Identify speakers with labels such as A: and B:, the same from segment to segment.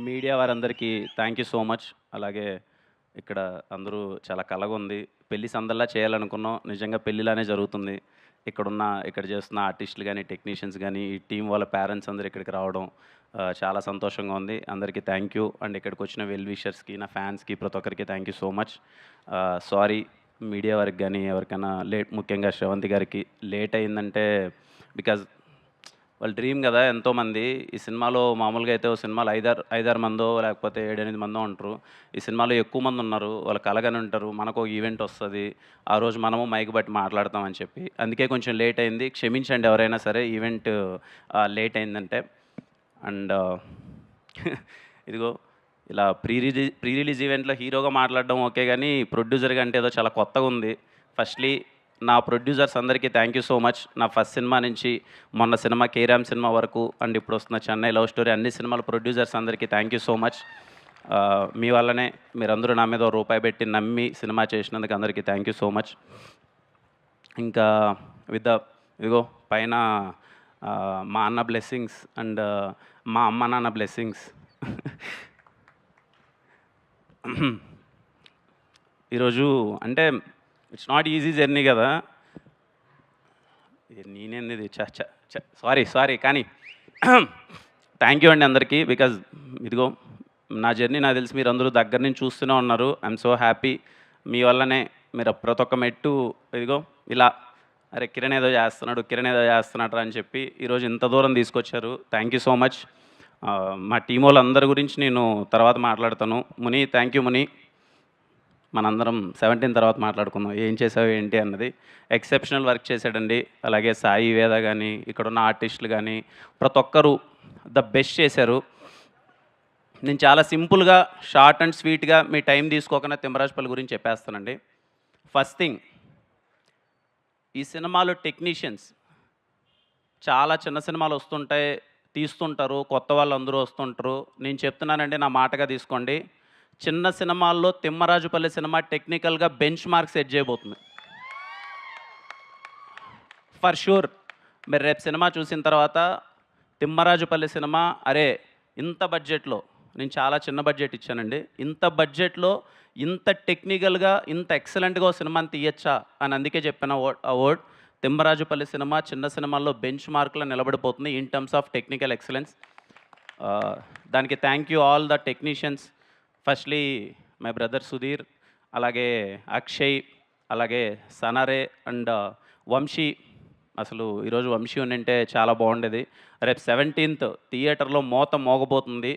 A: Media వారందరికీ thank you so much. అలాగే ఇక్కడ అందరూ చాలా కలగుంది. పెళ్లి సందడిలా చేయాలనుకున్నాం. నిజంగా పెళ్లిలానే జరుగుతుంది. ఇక్కడ చేస్తున్న ఆర్టిస్టులు గానీ, టెక్నీషియన్స్ గానీ, ఈ టీం వాళ్ళ పేరెంట్స్ అందరూ ఇక్కడికి రావడం చాలా సంతోషంగా ఉంది. అందరికీ థ్యాంక్ యూ. అండ్ ఇక్కడికొచ్చిన వెల్ విషర్స్‌కి, నా ఫ్యాన్స్‌కి ప్రతి ఒక్కరికి thank you so much. Sorry media వారికి గానీ, ఎవరికైనా ముఖ్యంగా శ్రవంతి గారికి లేట్ అయిందంటే బికాజ్ వాళ్ళ డ్రీమ్ కదా ఎంతోమంది. ఈ సినిమాలో మామూలుగా అయితే ఓ సినిమాలో ఐదారు మందో లేకపోతే 7, 8 మందో ఉంటారు. ఈ సినిమాలో ఎక్కువ మంది ఉన్నారు. వాళ్ళు కలగని ఉంటారు. మనకు ఒక ఈవెంట్ వస్తది. ఆ రోజు మనము మైక్ బట్టి మాట్లాడతాం అని చెప్పి. అందుకే కొంచెం లేట్ అయింది. క్షమించండి ఎవరైనా సరే ఈవెంట్ లేట్ అయిందంటే. అండ్ ఇదిగో ఇలా ప్రీ రిలీజ్ ఈవెంట్‌లో హీరోగా మాట్లాడడం ఓకే గానీ, ప్రొడ్యూసర్‌గా అంటే ఏదో చాలా కొత్తగా ఉంది. ఫస్ట్‌లీ నా ప్రొడ్యూసర్స్ అందరికీ థ్యాంక్ యూ సో మచ్. నా ఫస్ట్ సినిమా నుంచి మొన్న సినిమా 'కేరామ్' సినిమా వరకు అండ్ ఇప్పుడు వస్తున్న 'చెన్నై లవ్ స్టోరీ' అన్ని సినిమాల ప్రొడ్యూసర్స్ అందరికీ థ్యాంక్ యూ సో మచ్. మీ వల్లనే మీరందరూ నా మీద రూపాయి పెట్టి నమ్మి సినిమా చేసినందుకు అందరికీ థ్యాంక్ యూ సో మచ్. ఇంకా ఇదిగో పైన మా అన్న బ్లెస్సింగ్స్ అండ్ మా అమ్మ నాన్న బ్లెస్సింగ్స్. ఈరోజు అంటే ఇట్స్ నాట్ ఈజీ జర్నీ కదా. నేనేంది సారీ కానీ థ్యాంక్ యూ అండి అందరికీ. బికాజ్ ఇదిగో నా జర్నీ నాకు తెలిసి మీరు అందరూ దగ్గర నుంచి చూస్తూనే ఉన్నారు. I'm so happy. మీ వల్లనే మీరు ప్రతి ఒక్క మెట్టు ఇదిగో ఇలా అరే కిరణ్ ఏదో చేస్తున్నాడు అని చెప్పి ఈరోజు ఇంత దూరం తీసుకొచ్చారు. Thank you so much. మా టీం వాళ్ళందరి గురించి నేను తర్వాత మాట్లాడతాను. ముని థ్యాంక్ యూ ముని. మనందరం 17 తర్వాత మాట్లాడుకుందాం ఏం చేసావు ఏంటి అన్నది. ఎక్సెప్షనల్ వర్క్ చేశాడండి. అలాగే సాయి వేద కానీ, ఇక్కడున్న ఆర్టిస్టులు కానీ ప్రతి ఒక్కరూ ద బెస్ట్ చేశారు. నేను చాలా సింపుల్గా షార్ట్ అండ్ స్వీట్గా మీ టైం తీసుకోకుండా తిమ్మరాజుపల్లి గురించి చెప్పేస్తానండి. ఫస్ట్ థింగ్, ఈ సినిమాలో టెక్నీషియన్స్ చాలా చిన్న సినిమాలు వస్తుంటాయి, తీస్తుంటారు, కొత్త వాళ్ళు అందరూ వస్తుంటారు. నేను చెప్తున్నానండి, నా మాటగా తీసుకోండి. చిన్న సినిమాల్లో తిమ్మరాజుపల్లి సినిమా టెక్నికల్గా బెంచ్ మార్క్ సెట్ చేయబోతుంది ఫర్ షూర్. మీరు రేపు సినిమా చూసిన తర్వాత తిమ్మరాజుపల్లి సినిమా అరే ఇంత బడ్జెట్లో, నేను చాలా చిన్న బడ్జెట్ ఇచ్చానండి, ఇంత బడ్జెట్లో ఇంత టెక్నికల్గా ఇంత ఎక్సలెంట్గా సినిమాని తీయచ్చా అని అందుకే చెప్పిన అవార్డ్. తిమ్మరాజుపల్లి సినిమా చిన్న సినిమాల్లో బెంచ్ మార్క్లో నిలబడిపోతుంది in terms of technical excellence. దానికి thank you all the technicians. Firstly my brother Sudheer, అలాగే అక్షయ్, అలాగే సనారే అండ్ వంశీ. అసలు ఈరోజు వంశీ ఉంటే చాలా బాగుండేది. రేపు 17th థియేటర్లో మోగబోతుంది.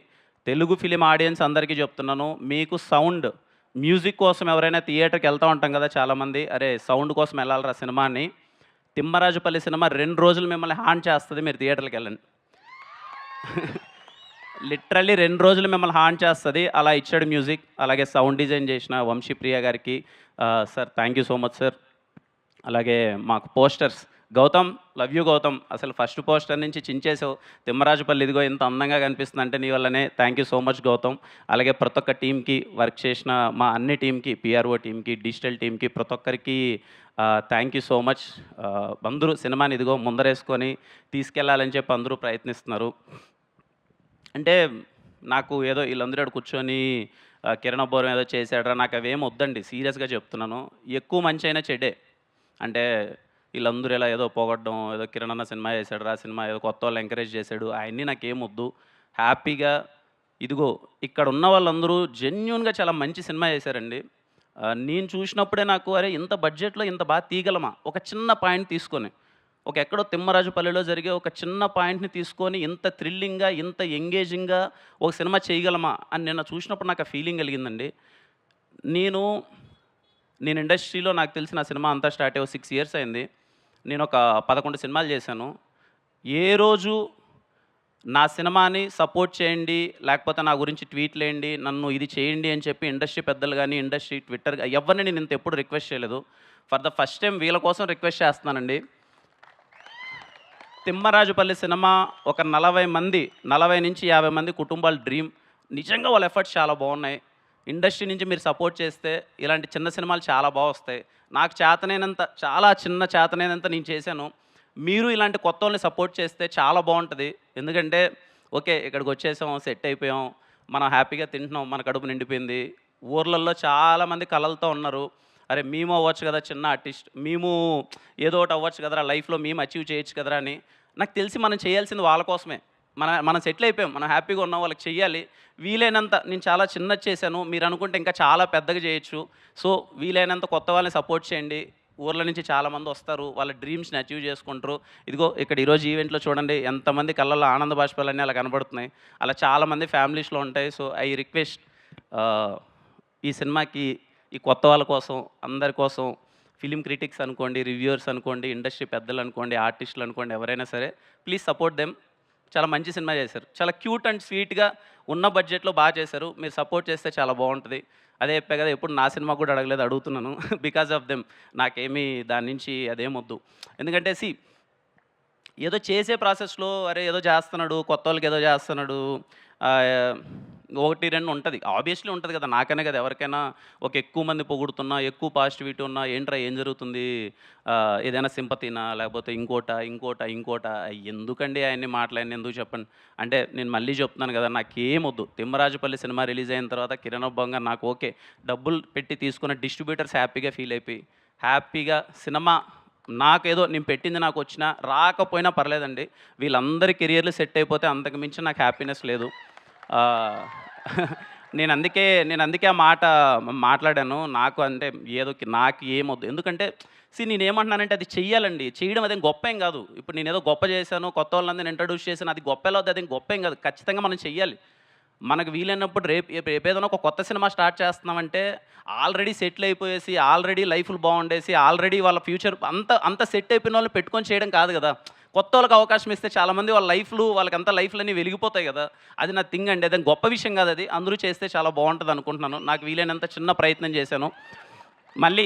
A: తెలుగు ఫిలిం ఆడియన్స్ అందరికీ చెప్తున్నాను, మీకు సౌండ్ మ్యూజిక్ కోసం ఎవరైనా థియేటర్కి వెళ్తూ ఉంటాం కదా చాలామంది, అరే సౌండ్ కోసం వెళ్ళాలరా సినిమాని. తిమ్మరాజుపల్లి సినిమా 2 రోజులు మిమ్మల్ని హాన్ చేస్తుంది, మీరు థియేటర్కి వెళ్ళండి. లిటరల్లీ 2 రోజులు మిమ్మల్ని హాన్ చేస్తుంది. అలా ఇచ్చాడు మ్యూజిక్. అలాగే సౌండ్ డిజైన్ చేసిన వంశీప్రియ గారికి sir thank you so much sir. అలాగే మాకు posters Gautam, love you Gautam. అసలు ఫస్ట్ పోస్టర్ నుంచి చించేసావు. తిమ్మరాజుపల్లి ఇదిగో ఇంత అందంగా కనిపిస్తుంది అంటే నీ వల్లనే. Thank you so much Gautam. అలాగే ప్రతి ఒక్క టీంకి, వర్క్ చేసిన మా అన్ని టీంకి, పిఆర్ఓ టీంకి, డిజిటల్ టీంకి, ప్రతి ఒక్కరికి థ్యాంక్ యూ సో మచ్. అందరూ సినిమాని ఇదిగో ముందరేసుకొని తీసుకెళ్లాలని చెప్పి అందరూ ప్రయత్నిస్తున్నారు. అంటే నాకు ఏదో వీళ్ళందరూ కూర్చొని కిరణ్ అబ్బోరం ఏదో చేశాడరా, నాకు అవేం వద్దండి, సీరియస్గా చెప్తున్నాను. ఎక్కువ మంచి అయినా చెడే. అంటే వీళ్ళందరూ ఇలా ఏదో పోగొట్టడం, ఏదో కిరణ్ అన్న సినిమా చేశాడు రా, సినిమా ఏదో కొత్త వాళ్ళు ఎంకరేజ్ చేశాడు, అవన్నీ నాకేం వద్దు. హ్యాపీగా ఇదిగో ఇక్కడ ఉన్న వాళ్ళందరూ జెన్యూన్గా చాలా మంచి సినిమా చేశారండి. నేను చూసినప్పుడే నాకు అరే ఇంత బడ్జెట్లో ఇంత బాగా తీయగలమా, ఒక చిన్న పాయింట్ తీసుకొని, ఒక ఎక్కడో తిమ్మరాజుపల్లిలో జరిగే ఒక చిన్న పాయింట్ని తీసుకొని ఇంత థ్రిల్లింగ్గా, ఇంత ఎంగేజింగ్గా ఒక సినిమా చేయగలమా అని నిన్న చూసినప్పుడు నాకు ఆ ఫీలింగ్ కలిగిందండి. నేను ఇండస్ట్రీలో నాకు తెలిసిన సినిమా అంతా స్టార్ట్ అయ్యి 6 years అయింది. నేను ఒక 11 సినిమాలు చేశాను. ఏ రోజు నా సినిమాని సపోర్ట్ చేయండి, లేకపోతే నా గురించి ట్వీట్లు వేయండి, నన్ను ఇది చేయండి అని చెప్పి ఇండస్ట్రీ పెద్దలు కానీ, ఇండస్ట్రీ ట్విట్టర్ ఎవరిని నేను ఇంత ఎప్పుడు రిక్వెస్ట్ చేయలేదు. ఫర్ ద ఫస్ట్ టైం వీళ్ళ కోసం రిక్వెస్ట్ చేస్తున్నానండి. తిమ్మరాజుపల్లి సినిమా ఒక 40 నుంచి 50 మంది కుటుంబాల డ్రీమ్. నిజంగా వాళ్ళ ఎఫర్ట్స్ చాలా బాగున్నాయి. ఇండస్ట్రీ నుంచి మీరు సపోర్ట్ చేస్తే ఇలాంటి చిన్న సినిమాలు చాలా బాగా వస్తాయి. నాకు చేతనైనంత, చాలా చిన్న చేతనైనంత నేను చేశాను. మీరు ఇలాంటి కొత్త వాళ్ళని సపోర్ట్ చేస్తే చాలా బాగుంటుంది. ఎందుకంటే ఓకే ఇక్కడికి వచ్చేసాం, సెట్ అయిపోయాం, మనం హ్యాపీగా తింటున్నాం, మన కడుపు నిండిపోయింది. ఊర్లల్లో చాలామంది కలలతో ఉన్నారు. అరే! మేము అవ్వచ్చు కదా చిన్న ఆర్టిస్ట్, మేము ఏదో ఒకటి అవ్వచ్చు కదరా లైఫ్‌లో, మేము అచీవ్ చేయొచ్చు కదరా అని. నాకు తెలిసి మనం చేయాల్సింది వాళ్ళ కోసమే. మనం సెటిల్ అయిపోయాం. మనం హ్యాపీగా ఉన్నాం. వాళ్ళకి చెయ్యాలి. వీలైనంత నేను చాలా చిన్నది చేశాను. మీరనుకుంటే ఇంకా చాలా పెద్దగా చేయొచ్చు. సో, వీలైనంత కొత్త వాళ్ళని సపోర్ట్ చేయండి. ఊర్ల నుంచి చాలామంది వస్తారు. వాళ్ళ డ్రీమ్స్‌ని అచీవ్ చేసుకుంటారు. ఇదిగో ఇక్కడ ఈరోజు ఈవెంట్‌లో చూడండి ఎంతమంది కళ్ళల్లో ఆనంద బాష్పాలన్నీ అలా కనబడుతున్నాయి. అలా చాలామంది ఫ్యామిలీస్‌లో ఉంటాయి. సో, ఐ రిక్వెస్ట్ ఈ సినిమాకి ఈ కొత్త వాళ్ళ కోసం, అందరి కోసం ఫిల్మ్ క్రిటిక్స్ అనుకోండి, రివ్యూయర్స్ అనుకోండి, ఇండస్ట్రీ పెద్దలు అనుకోండి, ఆర్టిస్టులు అనుకోండి, ఎవరైనా సరే ప్లీజ్ సపోర్ట్ దెమ్. చాలా మంచి సినిమా చేశారు. చాలా క్యూట్ అండ్ స్వీట్‌గా ఉన్న బడ్జెట్‌లో బాగా చేశారు. మీరు సపోర్ట్ చేస్తే చాలా బావుంటది. అదే చెప్పా కదా! ఎప్పుడు నా సినిమా కూడా అడగలేదు, అడుగుతున్నాను. Because of them. నాకేమీ దాని నుంచి అదేమొద్దు. ఎందుకంటే ఏదో చేసే ప్రాసెస్‌లో అరే! ఏదో చేస్తున్నాడు, కొత్తోళ్ళకి ఏదో చేస్తున్నాడు. ఆహ్, 1, 2 ఉంటది. ఆబ్వియస్లీ ఉంటది కదా! నాకనే కదా! ఎవరికైనా ఒక ఎక్కువ మంది పొగుడుతున్నా, ఎక్కువ పాజిటివిటీ ఉన్నా, ఏంట్రా ఏం జరుగుతుంది? ఏదైనా సింపతీనా? లేకపోతే ఇంకోటా? ఎందుకండి అయన్ని మాటలన్నీ ఎందుకు చెప్పండి? అంటే నేను మళ్ళీ చెప్తున్నాను కదా! నాకేమొద్దు. 'తిమ్మరాజుపల్లి' సినిమా రిలీజ్ అయిన తర్వాత 'కిరణ్ అబ్బంగా' నాకు ఓకే. డబ్బులు పెట్టి తీసుకున్న డిస్ట్రిబ్యూటర్స్ హ్యాపీగా ఫీల్ అయిపోయి, హ్యాపీగా సినిమా నాకేదో నేను పెట్టింది నాకొచ్చినా, రాకపోయినా పర్లేదండి. వీళ్ళందరి కెరియర్‌లు సెట్ అయిపోతే అంతకు మించి నాకు హ్యాపీనెస్ లేదు. ఆహ్, నేనందుకే ఆ మాట మాట్లాడాను. నాకు అంటే నాకు ఏమొద్దు. ఎందుకంటే నేనేమంటున్నానంటే అది చెయ్యాలండి. చేయడం అదేం గొప్పేం గాదు. ఇప్పుడు నేనేదో గొప్ప చేశాను, కొత్తోళ్ళందరిని ఇంట్రొడ్యూస్ చేశాను, అది గొప్ప ఎలా అవుద్ది? అదేం గొప్పేం గాదు. ఖచ్చితంగా మనం చెయ్యాలి. మనకు వీలైనప్పుడు రేపేదైనా ఒక కొత్త సినిమా స్టార్ట్ చేస్తున్నామంటే, ఆల్రెడీ సెటిల్ అయిపోయేసి, ఆల్రెడీ లైఫ్‌లు బాగుండేసి, ఆల్రెడీ వాళ్ళ ఫ్యూచర్ అంత సెట్ అయిపోయిన వాళ్ళని పెట్టుకొని చేయడం కాదు గదా! కొత్తోళ్ళకి అవకాశం ఇస్తే చాలామంది వాళ్ళ వాళ్ళకంతా లైఫ్‌లన్నీ వెలిగిపోతాయి గదా! అది నా థింగ్ అండి. అదేం గొప్ప విషయం కాదది. అందరూ చేస్తే చాలా బావుంటదనుకుంటున్నాను. నాకు వీలైనంత చిన్న ప్రయత్నం చేశాను. మళ్ళీ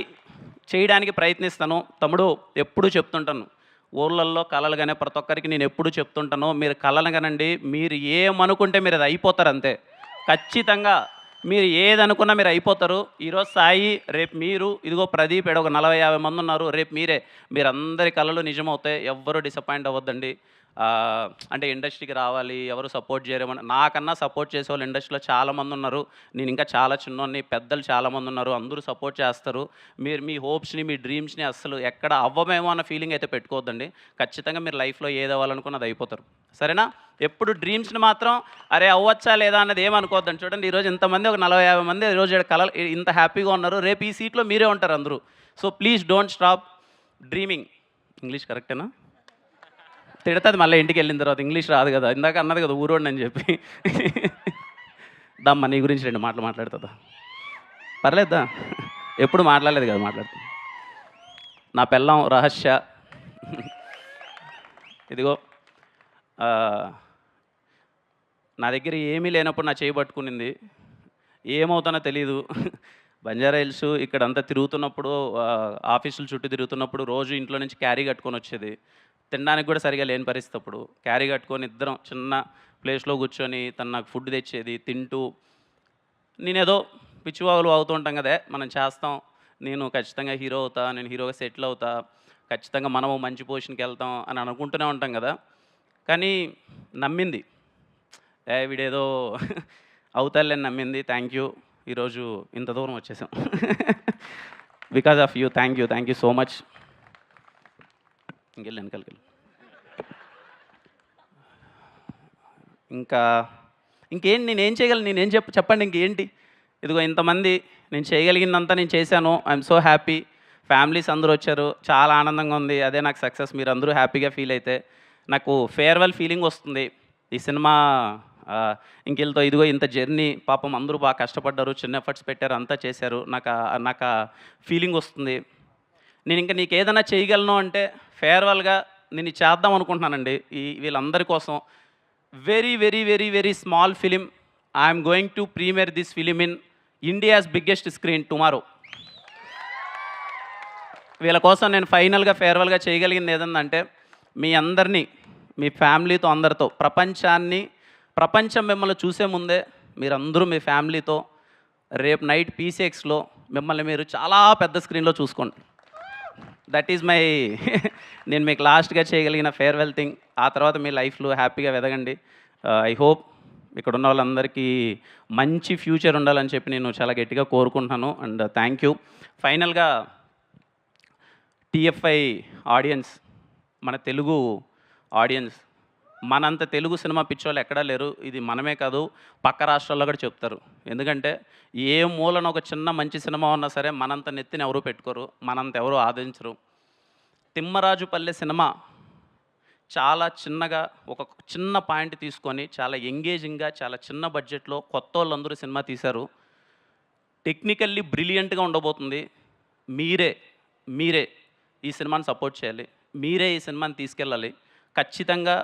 A: చేయడానికి ప్రయత్నిస్తాను. తమ్ముడు ఎప్పుడూ చెప్తుంటాను. ఊర్లల్లో కలలు కనే ప్రతి ఒక్కరికి నేనెప్పుడూ చెప్తుంటాను. మీరు కలలు కనండి. మీరు ఏమనుకుంటే మీరది అయిపోతారంతే. ఖచ్చితంగా మీరు ఏదనుకున్నా మీరయిపోతారు. ఈరోజు సాయి, రేపు మీరు, ఇదిగో ప్రదీప్ ఈడ ఒక 40, 50 మందున్నారు. రేపు మీరే. మీరందరి కలలు నిజమవుతాయి. ఎవ్వరు డిసప్పాయింట్ అవ్వద్దండి. అంటే ఇండస్ట్రీకి రావాలి, ఎవరు సపోర్ట్ చేయరేమని నాకన్నా సపోర్ట్ చేసేవాళ్ళు ఇండస్ట్రీలో చాలామందున్నారు. నేనింకా చాలా చిన్నోడిని. పెద్దలు చాలామందున్నారు. అందరూ సపోర్ట్ చేస్తారు. మీరు మీ హోప్స్‌ని, మీ డ్రీమ్స్‌ని అస్సలు ఎక్కడ అవ్వమేమో అన్న ఫీలింగ్ అయితే పెట్టుకోవద్దండి. ఖచ్చితంగా మీరు లైఫ్‌లో ఏదవ్వాలనుకున్న అది అయిపోతారు. సరేనా? ఎప్పుడు డ్రీమ్స్‌ని మాత్రం అరే! అవ్వచ్చా లేదా అన్నది ఏమనుకోవద్దండి. చూడండి ఈరోజు ఇంతమంది ఒక 40, 50 మంది ఈరోజు ఈడ ఇంత హ్యాపీగా ఉన్నారు. రేపు ఈ సీట్‌లో మీరే ఉంటారు అందరూ. So, please don't stop dreaming. English కరెక్టేనా? తిడతది మళ్ళీ ఇంటికెళ్ళిన తర్వాత. ఇంగ్లీష్ రాదు కదా! ఇందాక అన్నది కదా ఊరోడినని చెప్పి. దమ్మా నీ గురించి 2 మాటలు మాట్లాడుతా. పర్లేదు దా. ఎప్పుడు మాట్లాడలేదు కదా! మాట్లాడుతా. నా పెళ్ళాం రహస్య. ఇదిగో నా దగ్గర ఏమీ లేనప్పుడు నా చేయి పట్టుకునింది. ఏమవుతానో తెలీదు. బంజారా హిల్స్ ఇక్కడంతా తిరుగుతున్నప్పుడు ఆఫీసుల చుట్టూ తిరుగుతున్నప్పుడు రోజు ఇంట్లో నుంచి క్యారీ కట్టుకొనొచ్చేది. తినడానికి కూడా సరిగ్గా లేని పరిస్థితి అప్పుడు. క్యారీ కట్టుకొని ఇద్దరం చిన్న ప్లేస్‌లో కూర్చొని తను నాకు ఫుడ్ తెచ్చేది. తింటూ నేనేదో పిచ్చివాగులు వాగుతూ ఉంటాం కదా! మనం చేస్తాం. నేను ఖచ్చితంగా హీరో అవుతా. నేను హీరోగా సెటిల్ అవుతా. ఖచ్చితంగా మనము మంచి పొజిషన్‌కెళ్తాం అని అనుకుంటూనే ఉంటాం కదా! కానీ నమ్మింది. వీడేదో అవుతాడులే అని నమ్మింది. Thank you. ఈరోజు ఇంత దూరం వచ్చేసాం. Because of you. Thank you so much. ఇంకెళ్ళు వెనకాలకెళ్ళు. ఇంకా ఇంకేంటి నేనేం చేయగలను? చెప్పండి ఇంకేంటి? ఇదిగో ఇంతమంది నేను చేయగలిగిందంతా నేను చేశాను. I'm so happy. ఫ్యామిలీస్ అందరూ వచ్చారు. చాలా ఆనందంగా ఉంది. అదే నాకు సక్సెస్. మీరందరూ హ్యాపీగా ఫీల్ అయితే నాకు ఫేర్‌వెల్ ఫీలింగ్ వస్తుంది. ఈ సినిమా ఇంకీళ్ళతో ఇదిగో ఇంత జర్నీ పాపం అందరూ బాగా కష్టపడ్డారు. చిన్న ఎఫర్ట్స్ పెట్టారు. అంతా చేశారు. నాకా ఫీలింగ్ వస్తుంది. నేనింక నీకేదైనా చేయగలను అంటే ఫేర్‌వెల్‌గా నేను ఇది చేద్దాం అనుకుంటున్నానండి. వీళ్ళందరి కోసం very small film. I'm going to premiere this film in India's biggest screen tomorrow. వీళ్ళ కోసం నేను ఫైనల్‌గా ఫేర్‌వెల్‌గా చేయగలిగింది ఏదందంటే మీ అందరినీ, మీ ఫ్యామిలీతో అందరితో ప్రపంచం మిమ్మల్ని చూసే ముందే మీరందరూ మీ ఫ్యామిలీతో రేపు నైట్ పీసీఎక్స్‌లో మిమ్మల్ని మీరు చాలా పెద్ద స్క్రీన్‌లో చూసుకోండి. దట్ ఈజ్ మై నేను మీకు లాస్ట్‌గా చేయగలిగిన ఫేర్‌వెల్ థింగ్. ఆ తర్వాత మీ లైఫ్‌లో హ్యాపీగా ఎదగండి. ఐ హోప్ ఇక్కడ ఉన్న వాళ్ళందరికీ మంచి ఫ్యూచర్ ఉండాలని చెప్పి నేను చాలా గట్టిగా కోరుకుంటున్నాను. And thank you. ఫైనల్గా టీఎఫ్ఐ ఆడియన్స్, మన తెలుగు ఆడియన్స్, మనంత తెలుగు సినిమా పిచ్చోళ్ళు ఎక్కడా లేరు. ఇది మనమే కాదు, పక్క రాష్ట్రాల్లో కూడా చెప్తారు. ఎందుకంటే ఏ మూలన ఒక చిన్న మంచి సినిమా ఉన్నా సరే మనంత నెత్తిని ఎవరూ పెట్టుకోరు, మనంత ఎవరూ ఆదరించరు. తిమ్మరాజుపల్లె సినిమా చాలా చిన్నగా ఒక చిన్న పాయింట్ తీసుకొని చాలా ఎంగేజింగ్గా చాలా చిన్న బడ్జెట్లో కొత్త వాళ్ళందరూ సినిమా తీశారు. టెక్నికల్లీ బ్రిలియంట్గా ఉండబోతుంది. మీరే ఈ సినిమాని సపోర్ట్ చేయాలి, మీరే ఈ సినిమాని తీసుకెళ్ళాలి. ఖచ్చితంగా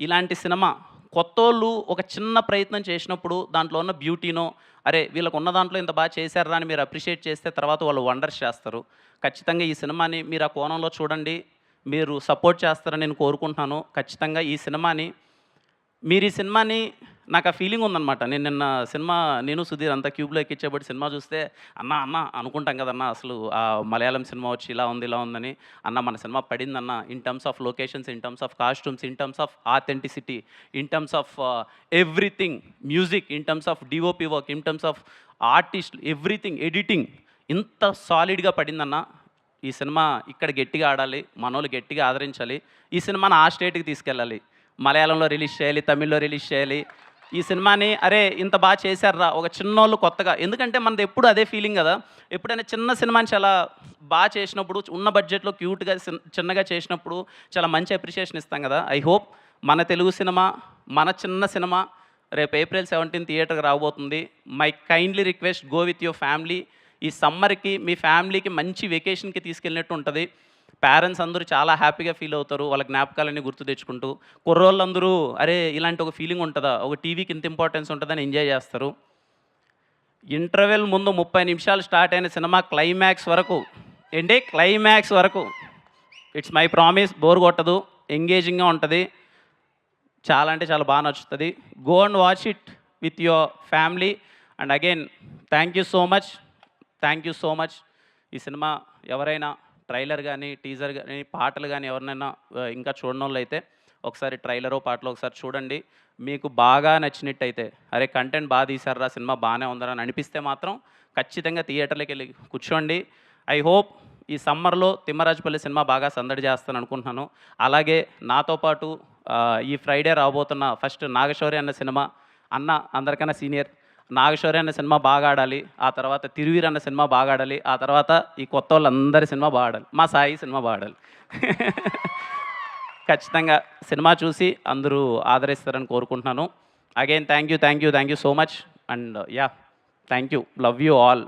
A: ఇలాంటి సినిమా కొత్తోళ్ళు ఒక చిన్న ప్రయత్నం చేసినప్పుడు దాంట్లో ఉన్న బ్యూటీనో, అరే వీళ్ళకు ఉన్న దాంట్లో ఇంత బాగా చేశారా అని మీరు అప్రిషియేట్ చేస్తే తర్వాత వాళ్ళు వండర్స్ చేస్తారు. ఖచ్చితంగా ఈ సినిమాని మీరు ఆ కోణంలో చూడండి, మీరు సపోర్ట్ చేస్తారని నేను కోరుకుంటున్నాను. ఖచ్చితంగా ఈ సినిమాని మీరు ఈ సినిమాని నాకు ఆ ఫీలింగ్ ఉందన్నమాట. నేను నిన్న సినిమా నేను సుధీర్ అంతా క్యూబ్లో ఎక్కించేబట్టి సినిమా చూస్తే అన్న అనుకుంటాం కదన్నా, అసలు ఆ మలయాళం సినిమా వచ్చి ఇలా ఉందని. అన్న మన సినిమా పడిందన్న, in terms of locations, in terms of costumes, in terms of authenticity, in terms of everything, music, in terms of DOP work, in terms of artist, everything, editing ఇంత సాలిడ్గా పడిందన్న. ఈ సినిమా ఇక్కడ గట్టిగా ఆడాలి, మనోళ్ళు గట్టిగా ఆదరించాలి. ఈ సినిమాని ఆ స్టేట్కి తీసుకెళ్ళాలి, మలయాళంలో రిలీజ్ చేయాలి, తమిళ్లో రిలీజ్ చేయాలి. ఈ సినిమాని అరే ఇంత బాగా చేశారా ఒక చిన్నోళ్ళు కొత్తగా, ఎందుకంటే మనది ఎప్పుడు అదే ఫీలింగ్ కదా. ఎప్పుడైనా చిన్న సినిమాని చాలా బాగా చేసినప్పుడు, ఉన్న బడ్జెట్లో క్యూట్గా చిన్నగా చేసినప్పుడు చాలా మంచి అప్రిషియేషన్ ఇస్తాం కదా. ఐ హోప్ మన తెలుగు సినిమా, మన చిన్న సినిమా రేపు April 17 థియేటర్కి రాబోతుంది. My kindly request, go with your family. ఈ సమ్మర్కి మీ ఫ్యామిలీకి మంచి వెకేషన్కి తీసుకెళ్ళినట్టు ఉంటుంది. పేరెంట్స్ అందరూ చాలా హ్యాపీగా ఫీల్ అవుతారు, వాళ్ళ జ్ఞాపకాలన్నీ గుర్తు తెచ్చుకుంటూ. కుర్రోళ్ళందరూ అరే ఇలాంటి ఒక ఫీలింగ్ ఉంటుందా, ఒక టీవీకి ఇంత ఇంపార్టెన్స్ ఉంటుందని ఎంజాయ్ చేస్తారు. ఇంటర్వెల్ ముందు 30 నిమిషాలు స్టార్ట్ అయిన సినిమా క్లైమాక్స్ వరకు ఇట్స్ మై ప్రామిస్, బోర్ కొట్టదు, ఎంగేజింగ్గా ఉంటుంది, చాలా అంటే చాలా బాగా నచ్చుతుంది. Go and watch it with your family. And again thank you so much. ఈ సినిమా ఎవరైనా ట్రైలర్ కానీ, టీజర్ కానీ, పాటలు కానీ ఎవరినైనా ఇంకా చూడని వాళ్ళు అయితే ఒకసారి ట్రైలరో పాటలో ఒకసారి చూడండి. మీకు బాగా నచ్చినట్టయితే అరే కంటెంట్ బాగా తీశారా, సినిమా బాగానే ఉందని అనిపిస్తే మాత్రం ఖచ్చితంగా థియేటర్లోకి వెళ్ళి కూర్చోండి. ఐ హోప్ ఈ సమ్మర్లో తిమ్మరాజుపల్లి సినిమా బాగా సందడి చేస్తాను అనుకుంటున్నాను. అలాగే నాతో పాటు ఈ ఫ్రైడే రాబోతున్న ఫస్ట్ నాగశౌర్య అన్న సినిమా, అన్న అందరికన్నా సీనియర్, నాగశౌర్య అన్న సినిమా బాగా ఆడాలి, ఆ తర్వాత తిరువీర్ అన్న సినిమా బాగా ఆడాలి, ఆ తర్వాత ఈ కొత్త వాళ్ళందరి సినిమా బాగా ఆడాలి, మా సాయి సినిమా బాగా ఆడాలి. ఖచ్చితంగా సినిమా చూసి అందరూ ఆదరిస్తారని కోరుకుంటున్నాను. Again thank you so much. And yeah, thank you, love you all.